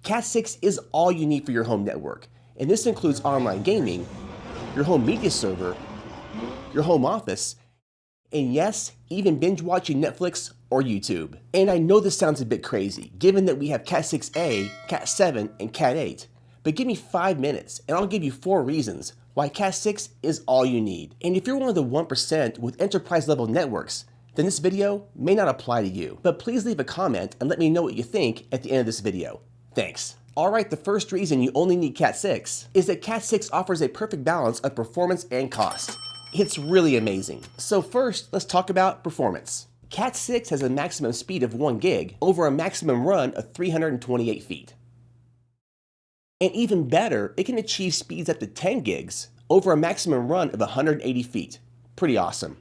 Cat6 is all you need for your home network, and this includes online gaming, your home media server, your home office, and yes, even binge watching Netflix or YouTube. And I know this sounds a bit crazy, given that we have Cat6a, Cat7, and Cat8, but give me 5 minutes and I'll give you 4 reasons why Cat6 is all you need. And if you're one of the 1% with enterprise level networks, then this video may not apply to you. But please leave a comment and let me know what you think at the end of this video. Thanks. Alright, the first reason you only need Cat6 is that Cat6 offers a perfect balance of performance and cost. It's really amazing. So first, let's talk about performance. Cat6 has a maximum speed of 1 gig over a maximum run of 328 feet. And even better, it can achieve speeds up to 10 gigs over a maximum run of 180 feet. Pretty awesome.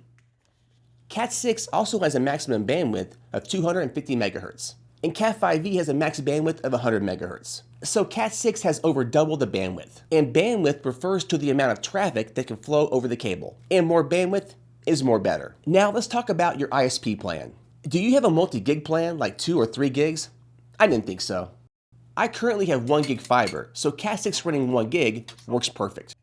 Cat6 also has a maximum bandwidth of 250 MHz, and Cat5e has a max bandwidth of 100 MHz. So Cat6 has over double the bandwidth, and bandwidth refers to the amount of traffic that can flow over the cable, and more bandwidth is more better. Now let's talk about your ISP plan. Do you have a multi-gig plan like 2 or 3 gigs? I didn't think so. I currently have 1 gig fiber, so Cat6 running 1 gig works perfect.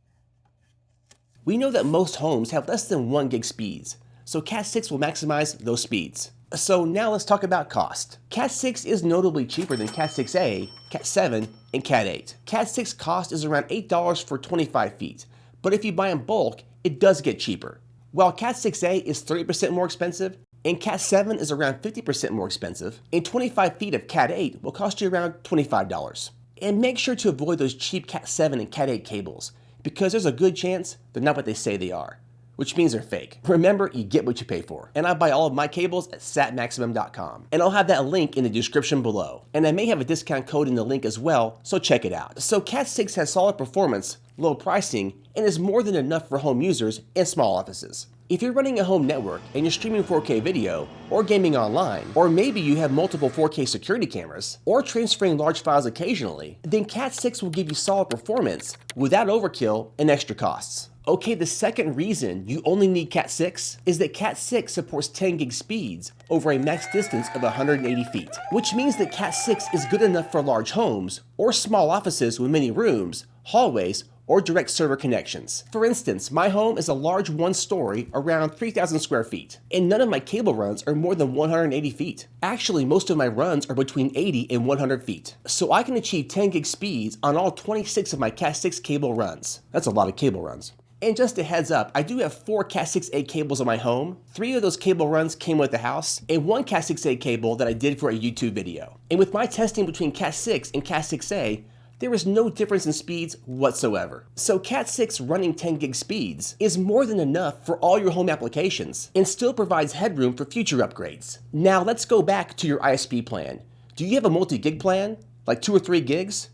We know that most homes have less than 1 gig speeds, so Cat6 will maximize those speeds. So now let's talk about cost. Cat6 is notably cheaper than Cat6a, Cat7, and Cat8. Cat6 cost is around $8 for 25 feet, but if you buy in bulk, it does get cheaper. While Cat6a is 30% more expensive, and Cat7 is around 50% more expensive, and 25 feet of Cat8 will cost you around $25. And make sure to avoid those cheap Cat7 and Cat8 cables, because there's a good chance they're not what they say they are, which means they're fake. Remember, you get what you pay for. And I buy all of my cables at satmaximum.com. And I'll have that link in the description below. And I may have a discount code in the link as well, so check it out. So Cat6 has solid performance, low pricing, and is more than enough for home users and small offices. If you're running a home network and you're streaming 4K video, or gaming online, or maybe you have multiple 4K security cameras, or transferring large files occasionally, then Cat6 will give you solid performance without overkill and extra costs. Okay, the second reason you only need Cat6 is that Cat6 supports 10 gig speeds over a max distance of 180 feet, which means that Cat6 is good enough for large homes or small offices with many rooms, hallways, or direct server connections. For instance, my home is a large 1-story around 3,000 square feet, and none of my cable runs are more than 180 feet. Actually, most of my runs are between 80 and 100 feet. So I can achieve 10 gig speeds on all 26 of my Cat6 cable runs. That's a lot of cable runs. And just a heads up, I do have 4 Cat6a cables on my home. 3 of those cable runs came with the house, and 1 Cat6a cable that I did for a YouTube video. And with my testing between Cat6 and Cat6a, there is no difference in speeds whatsoever. So Cat6 running 10 gig speeds is more than enough for all your home applications and still provides headroom for future upgrades. Now let's go back to your ISP plan. Do you have a multi-gig plan, like 2 or 3 gigs?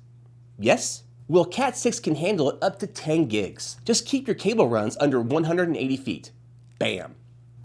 Yes? Well, Cat6 can handle it up to 10 gigs. Just keep your cable runs under 180 feet. Bam.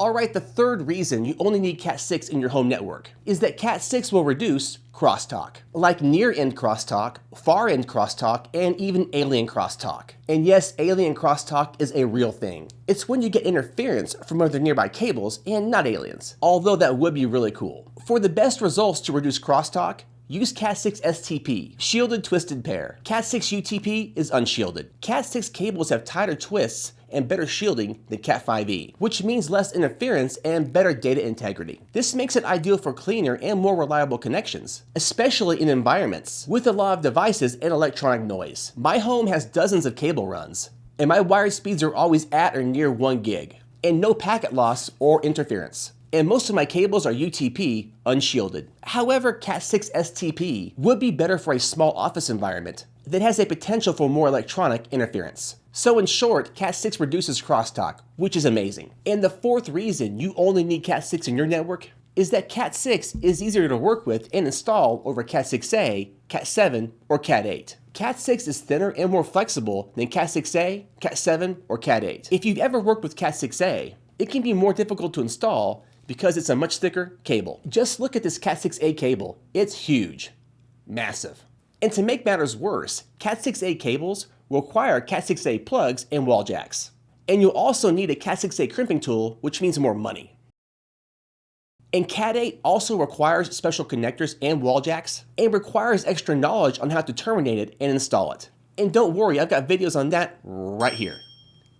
Alright, the third reason you only need Cat6 in your home network is that Cat6 will reduce crosstalk, like near-end crosstalk, far-end crosstalk, and even alien crosstalk. And yes, alien crosstalk is a real thing. It's when you get interference from other nearby cables and not aliens, although that would be really cool. For the best results to reduce crosstalk, use Cat6 STP, shielded twisted pair. Cat6 UTP is unshielded. Cat6 cables have tighter twists and better shielding than Cat5e, which means less interference and better data integrity. This makes it ideal for cleaner and more reliable connections, especially in environments with a lot of devices and electronic noise. My home has dozens of cable runs, and my wired speeds are always at or near 1 gig, and no packet loss or interference. And most of my cables are UTP unshielded. However, Cat6 STP would be better for a small office environment that has a potential for more electronic interference. So in short, Cat6 reduces crosstalk, which is amazing. And the fourth reason you only need Cat6 in your network is that Cat6 is easier to work with and install over Cat6a, Cat7, or Cat8. Cat6 is thinner and more flexible than Cat6a, Cat7, or Cat8. If you've ever worked with Cat6a, it can be more difficult to install because it's a much thicker cable. Just look at this Cat6a cable. It's huge. Massive. And to make matters worse, Cat6a cables will require Cat6a plugs and wall jacks. And you'll also need a Cat6a crimping tool, which means more money. And Cat8 also requires special connectors and wall jacks, and requires extra knowledge on how to terminate it and install it. And don't worry, I've got videos on that right here.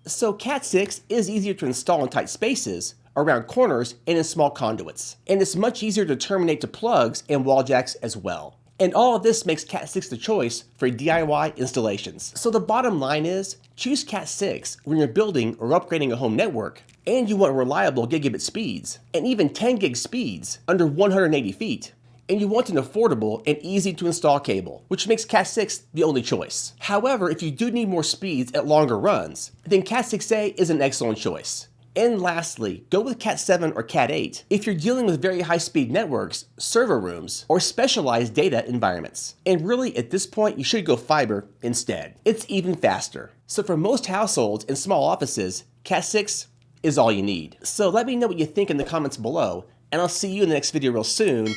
So Cat6 is easier to install in tight spaces, around corners, and in small conduits. And it's much easier to terminate to plugs and wall jacks as well. And all of this makes Cat6 the choice for DIY installations. So the bottom line is, choose Cat6 when you're building or upgrading a home network, and you want reliable gigabit speeds, and even 10 gig speeds under 180 feet, and you want an affordable and easy to install cable, which makes Cat6 the only choice. However, if you do need more speeds at longer runs, then Cat6A is an excellent choice. And lastly, go with Cat7 or Cat8 if you're dealing with very high-speed networks, server rooms, or specialized data environments. And really, at this point, you should go fiber instead. It's even faster. So for most households and small offices, Cat6 is all you need. So let me know what you think in the comments below, and I'll see you in the next video real soon.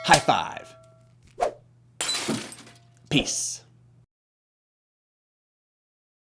High five. Peace.